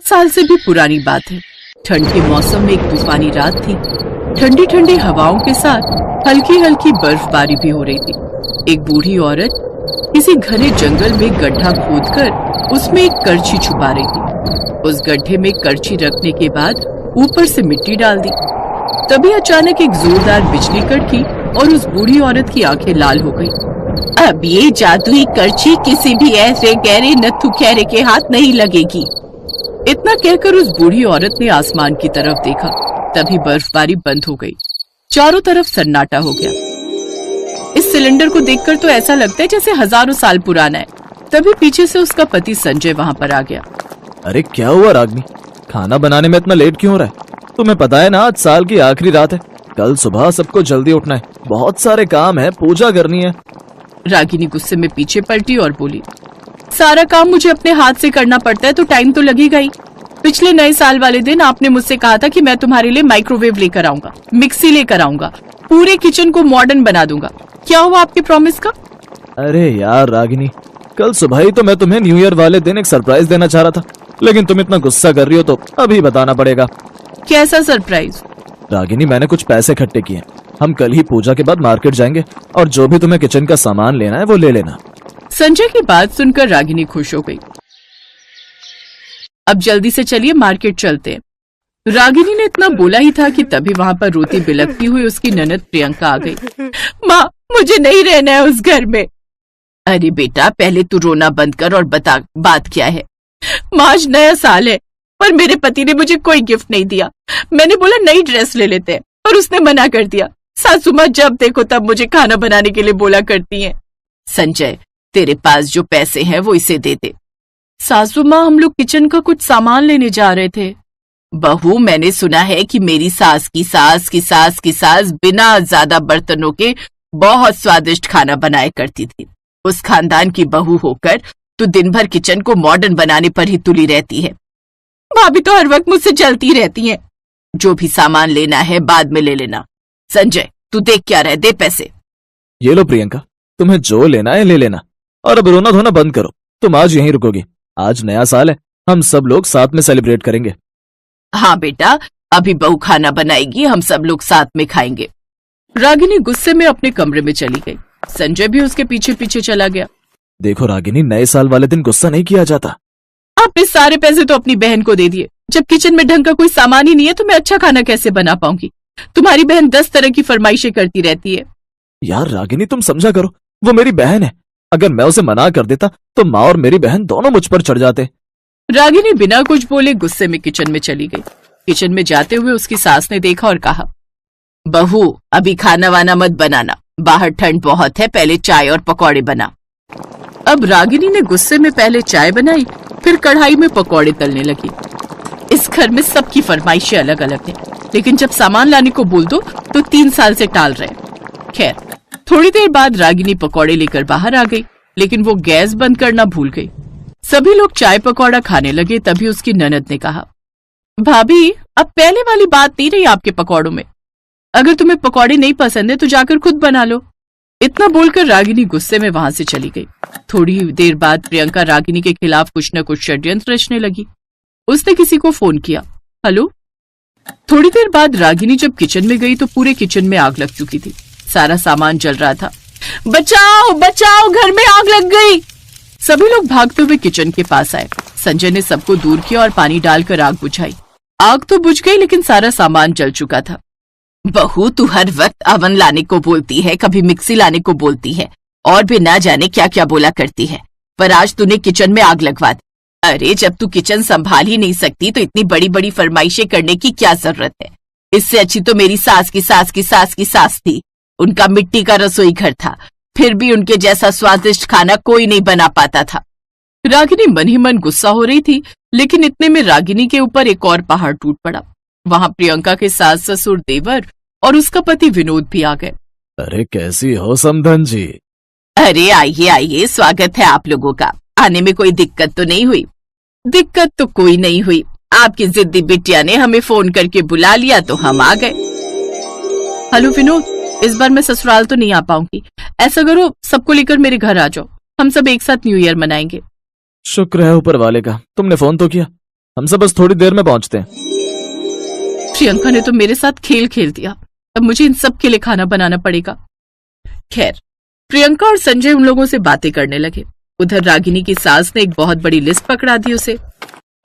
बहुत साल से भी पुरानी बात है। ठंड के मौसम में एक तूफानी रात थी। ठंडी ठंडी हवाओं के साथ हल्की हल्की बर्फबारी भी हो रही थी। एक बूढ़ी औरत किसी घने जंगल में गड्ढा खोदकर उसमें एक करछी छुपा रही थी। उस गड्ढे में करछी रखने के बाद ऊपर से मिट्टी डाल दी। तभी अचानक एक जोरदार बिजली कड़की और उस बूढ़ी औरत की आंखें लाल हो गई। अब ये जादुई करछी किसी भी ऐसे गहरे नत्थु खैरे के हाथ नहीं लगेगी। इतना कहकर उस बूढ़ी औरत ने आसमान की तरफ देखा। तभी बर्फबारी बंद हो गई। चारों तरफ सन्नाटा हो गया। इस सिलेंडर को देखकर तो ऐसा लगता है जैसे हजारों साल पुराना है। तभी पीछे से उसका पति संजय वहाँ पर आ गया। अरे क्या हुआ रागिनी, खाना बनाने में इतना लेट क्यों हो रहा है? तुम्हें पता है ना आज साल की आखिरी रात है। कल सुबह सबको जल्दी उठना है, बहुत सारे काम है, पूजा करनी है। रागिनी गुस्से में पीछे पलटी और बोली, सारा काम मुझे अपने हाथ से करना पड़ता है तो टाइम तो लगेगा ही। पिछले नए साल वाले दिन आपने मुझसे कहा था कि मैं तुम्हारे लिए माइक्रोवेव लेकर आऊंगा, मिक्सी लेकर आऊंगा, पूरे किचन को मॉडर्न बना दूंगा। क्या हुआ आपके प्रॉमिस का? अरे यार रागिनी, कल सुबह ही तो मैं तुम्हें न्यू ईयर वाले दिन एक सरप्राइज देना चाह रहा था, लेकिन तुम इतना गुस्सा कर रही हो तो अभी बताना पड़ेगा। कैसा सरप्राइज? रागिनी, मैंने कुछ पैसे इकट्ठे किए। हम कल ही पूजा के बाद मार्केट जाएंगे और जो भी तुम्हें किचन का सामान लेना है वो ले लेना। संजय की बात सुनकर रागिनी खुश हो गई। अब जल्दी से चलिए, मार्केट चलते हैं। रागिनी ने इतना बोला ही था कि तभी वहाँ पर रोती बिलखती हुई उसकी ननद प्रियंका आ गई। माँ, मुझे नहीं रहना है उस घर में। अरे बेटा, पहले तू रोना बंद कर और बता बात क्या है। माँ, आज नया साल है पर मेरे पति ने मुझे कोई गिफ्ट नहीं दिया। मैंने बोला नई ड्रेस ले लेते हैं और उसने मना कर दिया। सासू माँ जब देखो तब मुझे खाना बनाने के लिए बोला करती हैं। संजय, तेरे पास जो पैसे हैं वो इसे दे दे। सासू माँ, हम लोग किचन का कुछ सामान लेने जा रहे थे। बहू, मैंने सुना है कि मेरी सास की सास की सास की सास बिना ज्यादा बर्तनों के बहुत स्वादिष्ट खाना बनाया करती थी। उस खानदान की बहू होकर तू दिन भर किचन को मॉडर्न बनाने पर ही तुली रहती है। भाभी तो हर वक्त मुझसे जलती रहती हैं। जो भी सामान लेना है बाद में ले लेना। संजय, तू देख क्या रहे, दे पैसे। ये लो प्रियंका, तुम्हें जो लेना है ले लेना और अब रोना धोना बंद करो। तुम आज यहीं रुकोगी। आज नया साल है, हम सब लोग साथ में सेलिब्रेट करेंगे। हाँ बेटा, अभी बहू खाना बनाएगी, हम सब लोग साथ में खाएंगे। रागिनी गुस्से में अपने कमरे में चली गई। संजय भी उसके पीछे पीछे चला गया। देखो रागिनी, नए साल वाले दिन गुस्सा नहीं किया जाता। आपने सारे पैसे तो अपनी बहन को दे दिए। जब किचन में ढंग का कोई सामान ही नहीं है तो मैं अच्छा खाना कैसे बना पाऊंगी? तुम्हारी बहन 10 तरह की फरमाइशें करती रहती है। यार रागिनी, तुम समझा करो, वो मेरी बहन है। अगर मैं उसे मना कर देता तो माँ और मेरी बहन दोनों मुझ पर चढ़ जाते। रागिनी बिना कुछ बोले गुस्से में किचन में चली गई। किचन में जाते हुए उसकी सास ने देखा और कहा, बहू, अभी खाना वाना मत बनाना, बाहर ठंड बहुत है, पहले चाय और पकौड़े बना। अब रागिनी ने गुस्से में पहले चाय बनाई, फिर कढ़ाई में पकौड़े तलने लगी। इस घर में सबकी फरमाइशें अलग अलग हैं, लेकिन जब सामान लाने को बोल दो तो 3 साल से टाल रहे। खैर, थोड़ी देर बाद रागिनी पकौड़े लेकर बाहर आ गई, लेकिन वो गैस बंद करना भूल गई। सभी लोग चाय पकौड़ा खाने लगे। तभी उसकी ननद ने कहा, भाभी, अब पहले वाली बात नहीं रही आपके पकौड़ों में। अगर तुम्हें पकौड़े नहीं पसंद है तो जाकर खुद बना लो। इतना बोलकर रागिनी गुस्से में वहां से चली गई। थोड़ी देर बाद प्रियंका रागिनी के खिलाफ कुछ न कुछ षड्यंत्र रचने लगी। उसने किसी को फोन किया। हेलो। थोड़ी देर बाद रागिनी जब किचन में गई तो पूरे किचन में आग लग चुकी थी। सारा सामान जल रहा था। बचाओ बचाओ, घर में आग लग गई। सभी लोग भागते हुए किचन के पास आए। संजय ने सबको दूर किया और पानी डालकर आग बुझाई। आग तो बुझ गई, लेकिन सारा सामान जल चुका था। बहू, तू हर वक्त अवन लाने को बोलती है, कभी मिक्सी लाने को बोलती है और भी ना जाने क्या क्या बोला करती है, पर आज तूने किचन में आग लगवा दी। अरे, जब तू किचन संभाल ही नहीं सकती तो इतनी बड़ी बड़ी फरमाइशें करने की क्या जरूरत है? इससे अच्छी तो मेरी सास की सास की सास की सास थी। उनका मिट्टी का रसोई घर था, फिर भी उनके जैसा स्वादिष्ट खाना कोई नहीं बना पाता था। रागिनी मन ही मन गुस्सा हो रही थी, लेकिन इतने में रागिनी के ऊपर एक और पहाड़ टूट पड़ा। वहां प्रियंका के सास ससुर देवर और उसका पति विनोद भी आ गए। अरे कैसी हो समधन जी? अरे आइए आइए, स्वागत है आप लोगों का। आने में कोई दिक्कत तो नहीं हुई? दिक्कत तो कोई नहीं हुई, आपकी जिद्दी बिटिया ने हमें फोन करके बुला लिया तो हम आ गए। हेलो विनोद, इस बार मैं ससुराल तो नहीं आ पाऊंगी। ऐसा करो, सबको लेकर मेरे घर आ जाओ, हम सब एक साथ न्यू ईयर मनाएंगे। शुक्र है ऊपर वाले का, तुमने फोन तो किया। हम सब बस थोड़ी देर में पहुंचते हैं। प्रियंका ने तो मेरे साथ खेल खेल दिया, अब मुझे इन सब के लिए खाना बनाना पड़ेगा। खैर, प्रियंका और संजय उन लोगों से बातें करने लगे। उधर रागिनी की सास ने एक बहुत बड़ी लिस्ट पकड़ा दी उसे।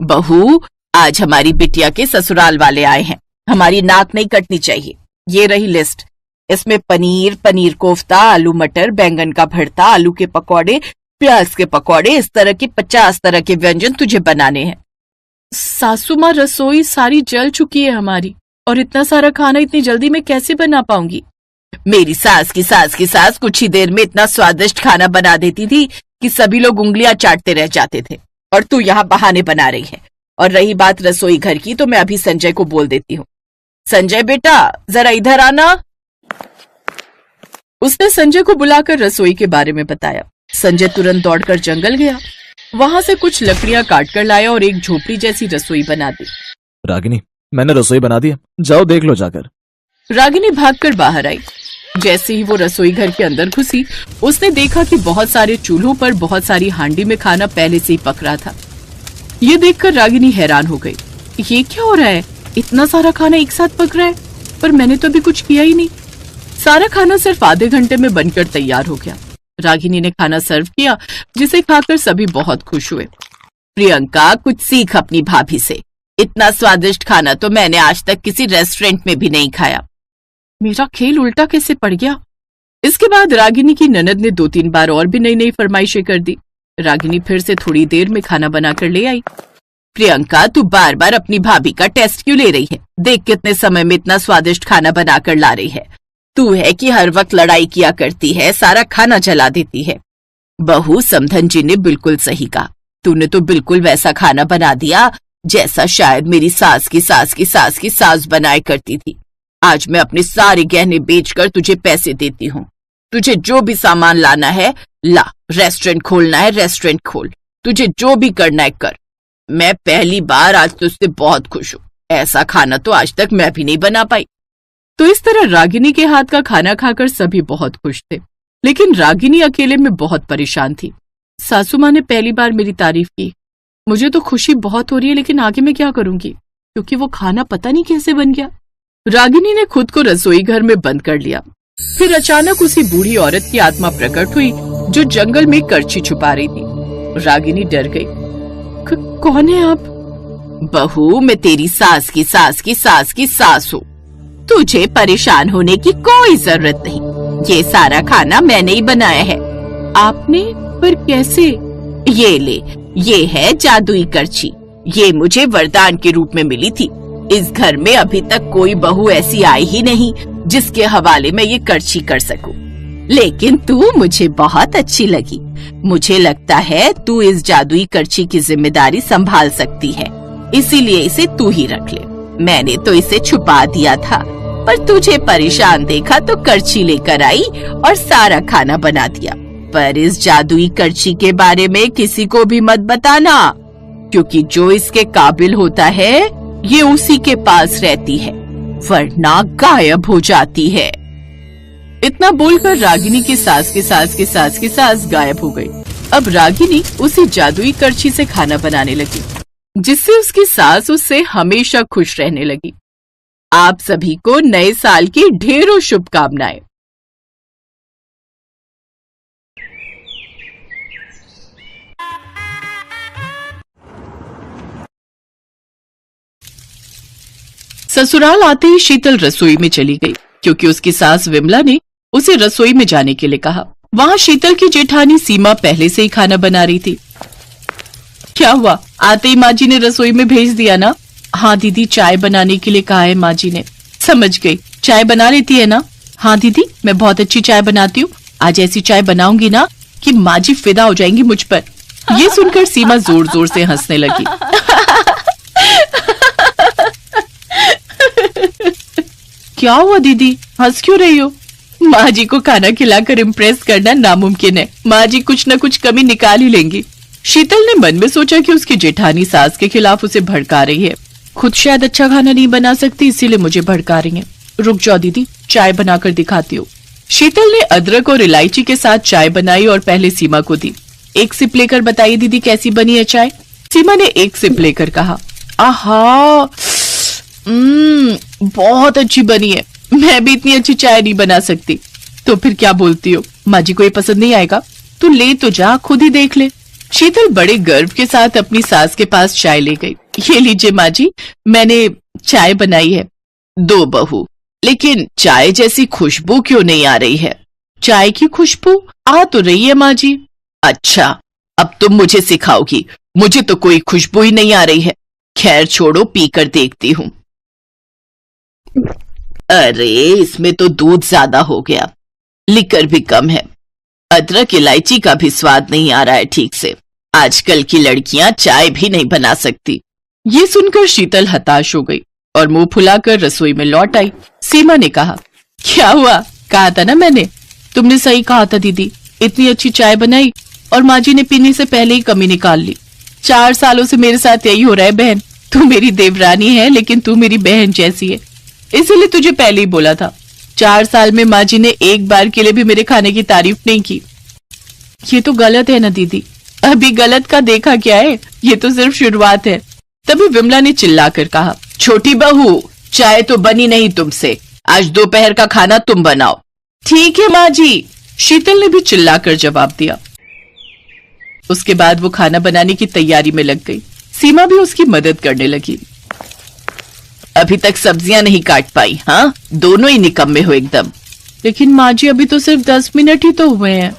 बहू, आज हमारी बिटिया के ससुराल वाले आए हैं, हमारी नाक नहीं कटनी चाहिए। ये रही लिस्ट, इसमें पनीर, पनीर कोफ्ता, आलू मटर, बैंगन का भरता, आलू के पकौड़े, प्याज के पकौड़े, इस तरह के 50 तरह के व्यंजन तुझे बनाने हैं। सासू माँ, रसोई सारी जल चुकी है हमारी, और इतना सारा खाना इतनी जल्दी मैं कैसे बना पाऊंगी? मेरी सास की सास कुछ ही देर में इतना स्वादिष्ट खाना बना देती थी कि सभी लोग उंगलियां चाटते रह जाते थे, और तू यहाँ बहाने बना रही है। और रही बात रसोई घर की, तो मैं अभी संजय को बोल देती हूँ। संजय बेटा, जरा इधर आना। उसने संजय को बुलाकर रसोई के बारे में बताया। संजय तुरंत दौड़कर जंगल गया, वहां से कुछ लकड़ियां काट कर लाया और एक झोपड़ी जैसी रसोई बना दी। रागिनी, मैंने रसोई बना दी है, जाओ देख लो जाकर। रागिनी भागकर बाहर आई। जैसे ही वो रसोई घर के अंदर घुसी, उसने देखा कि बहुत सारे चूल्हों पर बहुत सारी हांडी में खाना पहले से ही पक रहा था। ये देखकर रागिनी हैरान हो गई। ये क्या हो रहा है? इतना सारा खाना एक साथ पक रहा है, पर मैंने तो अभी कुछ किया ही नहीं। सारा खाना सिर्फ आधे घंटे में बनकर तैयार हो गया। रागिनी ने खाना सर्व किया, जिसे खाकर सभी बहुत खुश हुए। प्रियंका, कुछ सीख अपनी भाभी से। इतना स्वादिष्ट खाना तो मैंने आज तक किसी रेस्टोरेंट में भी नहीं खाया। मेरा खेल उल्टा कैसे पड़ गया? इसके बाद रागिनी की ननद ने 2-3 बार और भी नई नई फरमाइशें कर दी। रागिनी फिर से थोड़ी देर में खाना बनाकर ले आई। प्रियंका, तू बार बार अपनी भाभी का टेस्ट क्यों ले रही है? देख कितने समय में इतना स्वादिष्ट खाना बनाकर ला रही है। तू है कि हर वक्त लड़ाई किया करती है, सारा खाना जला देती है। बहू, समधन जी ने बिल्कुल सही कहा। तूने तो बिल्कुल वैसा खाना बना दिया जैसा शायद मेरी सास की सास बनाया करती थी। आज मैं अपने सारे गहने बेचकर तुझे पैसे देती हूँ। तुझे जो भी सामान लाना है ला, रेस्टोरेंट खोलना है रेस्टोरेंट खोल, तुझे जो भी करना है कर। मैं पहली बार आज तुझसे बहुत खुश हूँ। ऐसा खाना तो आज तक मैं भी नहीं बना पाई। तो इस तरह रागिनी के हाथ का खाना खाकर सभी बहुत खुश थे, लेकिन रागिनी अकेले में बहुत परेशान थी। सासू माँ ने पहली बार मेरी तारीफ की। मुझे तो खुशी बहुत हो रही है, लेकिन आगे मैं क्या करूंगी, क्योंकि वो खाना पता नहीं कैसे बन गया। रागिनी ने खुद को रसोई घर में बंद कर लिया। फिर अचानक उसी बूढ़ी औरत की आत्मा प्रकट हुई जो जंगल में करछी छुपा रही थी। रागिनी डर गई। कौन है आप? बहू, मैं तेरी सास की सास हूँ। तुझे परेशान होने की कोई जरूरत नहीं। ये सारा खाना मैंने ही बनाया है। आपने? पर कैसे? ये ले, ये है जादुई करछी। ये मुझे वरदान के रूप में मिली थी। इस घर में अभी तक कोई बहू ऐसी आई ही नहीं जिसके हवाले मैं ये करछी कर सकूं। लेकिन तू मुझे बहुत अच्छी लगी। मुझे लगता है तू इस जादुई करछी की जिम्मेदारी संभाल सकती है, इसीलिए इसे तू ही रख ले। मैंने तो इसे छुपा दिया था, पर तुझे परेशान देखा तो करछी लेकर आई और सारा खाना बना दिया। पर इस जादुई करछी के बारे में किसी को भी मत बताना, क्योंकि जो इसके काबिल होता है ये उसी के पास रहती है, वरना गायब हो जाती है। इतना बोलकर रागिनी की सास गायब हो गई। अब रागिनी उसी जादुई करछी से खाना बनाने लगी, जिससे उसकी सास उससे हमेशा खुश रहने लगी। आप सभी को नए साल की ढेरों शुभकामनाएं। ससुराल आते ही शीतल रसोई में चली गई, क्योंकि उसकी सास विमला ने उसे रसोई में जाने के लिए कहा। वहां शीतल की जेठानी सीमा पहले से ही खाना बना रही थी। क्या हुआ, आते ही माँ जी ने रसोई में भेज दिया ना? हाँ दीदी, चाय बनाने के लिए कहा है माँ जी ने। समझ गई, चाय बना लेती है ना? हाँ दीदी, मैं बहुत अच्छी चाय बनाती हूँ। आज ऐसी चाय बनाऊंगी ना कि माँ जी फिदा हो जाएंगी मुझ पर। ये सुनकर सीमा जोर जोर से हंसने लगी। क्या हुआ दीदी, हंस क्यों रही हो? माँ जी को खाना खिलाकर इम्प्रेस करना नामुमकिन है। माँ जी कुछ न कुछ कमी निकाल ही लेंगी। शीतल ने मन में सोचा कि उसकी जेठानी सास के खिलाफ उसे भड़का रही है। खुद शायद अच्छा खाना नहीं बना सकती, इसीलिए मुझे भड़का रही है। रुक जाओ दीदी, चाय बनाकर दिखाती हूँ। शीतल ने अदरक और इलायची के साथ चाय बनाई और पहले सीमा को दी। एक सिप लेकर बताइए दीदी कैसी बनी है चाय। सीमा ने एक सिप लेकर कहा। आहा, बहुत अच्छी बनी है। मैं भी इतनी अच्छी चाय नहीं बना सकती। तो फिर क्या बोलती हो, माँ जी को ये पसंद नहीं आएगा? तू ले तो जा, खुद ही देख ले। शीतल बड़े गर्व के साथ अपनी सास के पास चाय ले गई। ये लीजिए माँ जी, मैंने चाय बनाई है। दो बहू, लेकिन चाय जैसी खुशबू क्यों नहीं आ रही है? चाय की खुशबू आ तो रही है माँ जी। अच्छा, अब तुम मुझे सिखाओगी? मुझे तो कोई खुशबू ही नहीं आ रही है। खैर छोड़ो, पीकर देखती हूँ। अरे, इसमें तो दूध ज्यादा हो गया, लिकर भी कम है, अदरक इलायची का भी स्वाद नहीं आ रहा है ठीक से। आजकल की लड़कियां चाय भी नहीं बना सकती। ये सुनकर शीतल हताश हो गई और मुंह फुलाकर रसोई में लौट आई। सीमा ने कहा, क्या हुआ? कहा था ना मैंने। तुमने सही कहा था दीदी, इतनी अच्छी चाय बनाई और माँ जी ने पीने से पहले ही कमी निकाल ली। 4 सालों से मेरे साथ यही हो रहा है बहन। तू मेरी देवरानी है, लेकिन तू मेरी बहन जैसी है, इसीलिए तुझे पहले ही बोला था। 4 साल में माँ जी ने एक बार के लिए भी मेरे खाने की तारीफ नहीं की। ये तो गलत है ना दीदी? अभी गलत का देखा क्या है, ये तो सिर्फ शुरुआत है। तभी विमला ने चिल्लाकर कहा, छोटी बहू, चाय तो बनी नहीं तुमसे, आज दोपहर का खाना तुम बनाओ। ठीक है माँ जी, शीतल ने भी चिल्लाकर जवाब दिया। उसके बाद वो खाना बनाने की तैयारी में लग गई। सीमा भी उसकी मदद करने लगी। अभी तक सब्जियां नहीं काट पाई? हाँ, दोनों ही निकम्मे हो एकदम। लेकिन माँ जी, अभी तो सिर्फ 10 मिनट ही तो हुए हैं।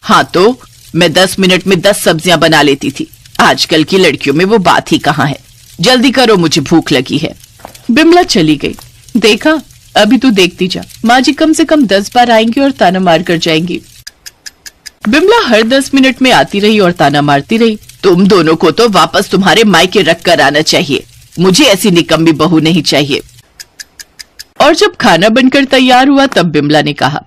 हाँ तो मैं 10 मिनट में 10 सब्जियां बना लेती थी। आजकल की लड़कियों में वो बात ही कहाँ है। जल्दी करो, मुझे भूख लगी है। बिमला चली गई। देखा, अभी तू देखती जा, माँ जी कम से कम 10 बार आएंगी और ताना मार कर जाएंगी। बिमला हर 10 मिनट में आती रही और ताना मारती रही। तुम दोनों को तो वापस तुम्हारे मायके रख कर आना चाहिए। मुझे ऐसी निकम्मी बहू नहीं चाहिए। और जब खाना बनकर तैयार हुआ तब बिमला ने कहा,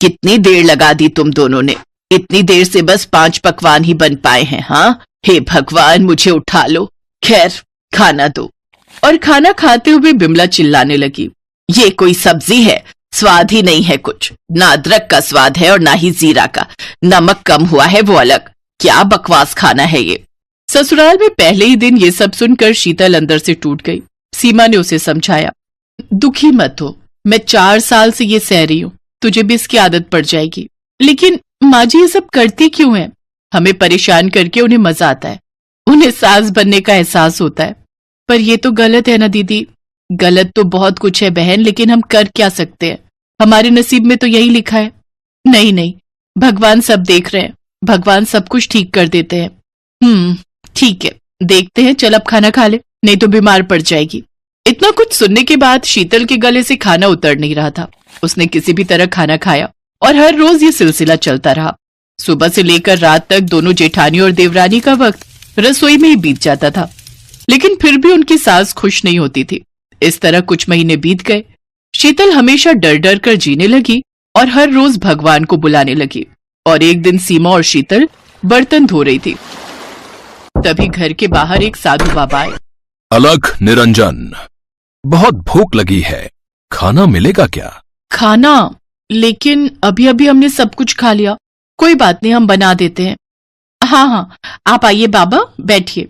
कितनी देर लगा दी तुम दोनों ने? इतनी देर से बस 5 पकवान ही बन पाए हैं। हाँ, हे भगवान, मुझे उठा लो। खैर, खाना दो। और खाना खाते हुए बिमला चिल्लाने लगी, ये कोई सब्जी है? स्वाद ही नहीं है कुछ। ना अदरक का स्वाद है और ना ही जीरा का। नमक कम हुआ है वो अलग। क्या बकवास खाना है ये। ससुराल में पहले ही दिन ये सब सुनकर शीतल अंदर से टूट गई। सीमा ने उसे समझाया, दुखी मत हो, मैं 4 साल से ये सह रही हूँ, तुझे भी इसकी आदत पड़ जाएगी। लेकिन माँ जी ये सब करती क्यों है? हमें परेशान करके उन्हें मजा आता है, उन्हें सास बनने का एहसास होता है। पर ये तो गलत है ना दीदी? गलत तो बहुत कुछ है बहन, लेकिन हम कर क्या सकते हैं? हमारे नसीब में तो यही लिखा है। नहीं नहीं, भगवान सब देख रहे हैं, भगवान सब कुछ ठीक कर देते हैं। ठीक है, देखते हैं, चल अब खाना खा ले, नहीं तो बीमार पड़ जाएगी। इतना कुछ सुनने के बाद शीतल के गले से खाना उतर नहीं रहा था। उसने किसी भी तरह खाना खाया और हर रोज ये सिलसिला चलता रहा। सुबह से लेकर रात तक दोनों जेठानी और देवरानी का वक्त रसोई में ही बीत जाता था। लेकिन फिर भी उनकी सास खुश नहीं होती थी। इस तरह कुछ महीने बीत गए। शीतल हमेशा डर डर कर जीने लगी और हर रोज भगवान को बुलाने लगी। और एक दिन सीमा और शीतल बर्तन धो रही थी, तभी घर के बाहर एक साधु बाबा आए। अलग निरंजन, बहुत भूख लगी है, खाना मिलेगा क्या? खाना? लेकिन अभी अभी हमने सब कुछ खा लिया। कोई बात नहीं, हम बना देते हैं। हाँ हाँ, आप आइए बाबा, बैठिए।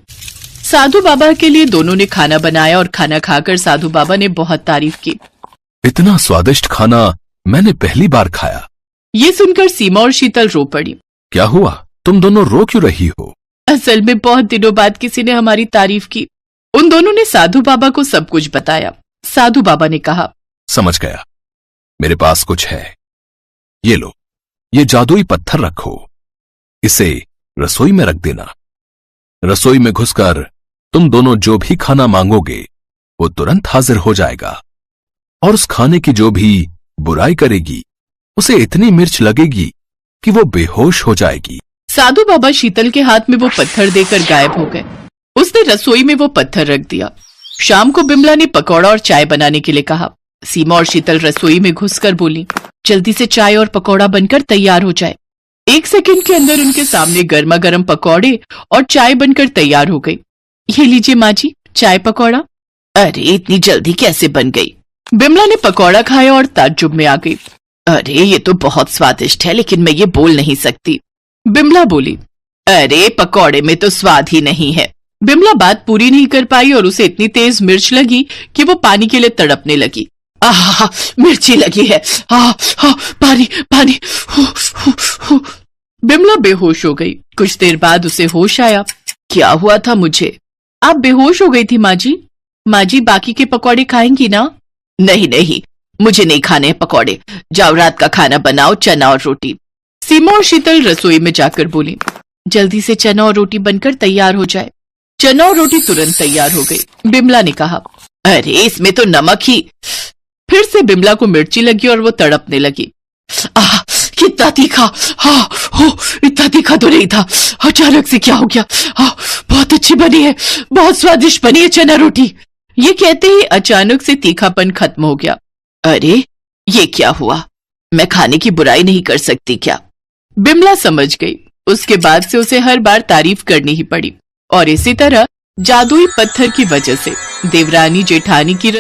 साधु बाबा के लिए दोनों ने खाना बनाया और खाना खाकर साधु बाबा ने बहुत तारीफ की। इतना स्वादिष्ट खाना मैंने पहली बार खाया। ये सुनकर सीमा और शीतल रो पड़ी। क्या हुआ, तुम दोनों रो क्यों रही हो? असल में बहुत दिनों बाद किसी ने हमारी तारीफ की। उन दोनों ने साधु बाबा को सब कुछ बताया। साधु बाबा ने कहा, समझ गया, मेरे पास कुछ है। ये लो, ये जादुई पत्थर रखो, इसे रसोई में रख देना। रसोई में घुसकर तुम दोनों जो भी खाना मांगोगे वो तुरंत हाजिर हो जाएगा। और उस खाने की जो भी बुराई करेगी उसे इतनी मिर्च लगेगी कि वो बेहोश हो जाएगी। साधु बाबा शीतल के हाथ में वो पत्थर देकर गायब हो गए। उसने रसोई में वो पत्थर रख दिया। शाम को बिमला ने पकौड़ा और चाय बनाने के लिए कहा। सीमा और शीतल रसोई में घुसकर बोली, जल्दी से चाय और पकौड़ा बनकर तैयार हो जाए। 1 सेकंड के अंदर उनके सामने गर्मा गर्म पकौड़े और चाय बनकर तैयार हो गई। ये लीजिए माँ जी, चाय पकौड़ा। अरे, इतनी जल्दी कैसे बन गई? बिमला ने पकौड़ा खाया और ताज्जुब में आ गई। अरे, ये तो बहुत स्वादिष्ट है, लेकिन मैं ये बोल नहीं सकती। बिमला बोली, अरे, पकौड़े में तो स्वाद ही नहीं है, बिमला बात पूरी नहीं कर पाई और उसे इतनी तेज मिर्च लगी कि वो पानी के लिए तड़पने लगी। आहा, मिर्ची लगी है। पानी पानी। बिमला बेहोश हो गई। कुछ देर बाद उसे होश आया। क्या हुआ था मुझे? आप बेहोश हो गई थी माँ जी। माँ जी, बाकी के पकौड़े खाएंगी ना? नहीं नहीं, मुझे नहीं खाने हैं पकौड़े। जाओ रात का खाना बनाओ, चना और रोटी। सीमा और शीतल रसोई में जाकर बोली, जल्दी से चना और रोटी बनकर तैयार हो जाए। चना और रोटी तुरंत तैयार हो गई। बिमला ने कहा, अरे इसमें तो नमक ही। फिर से बिमला को मिर्ची लगी और वो तड़पने लगी। आह, कितना तीखा। इतना तीखा तो नहीं था। अचानक से क्या हो गया? बहुत अच्छी बनी है, बहुत स्वादिष्ट बनी है चना रोटी। ये कहते ही अचानक से तीखापन खत्म हो गया। अरे ये क्या हुआ? मैं खाने की बुराई नहीं कर सकती क्या? बिमला समझ गई। उसके बाद से उसे हर बार तारीफ करनी ही पड़ी। और इसी तरह जादुई पत्थर की वजह से देवरानी जेठानी की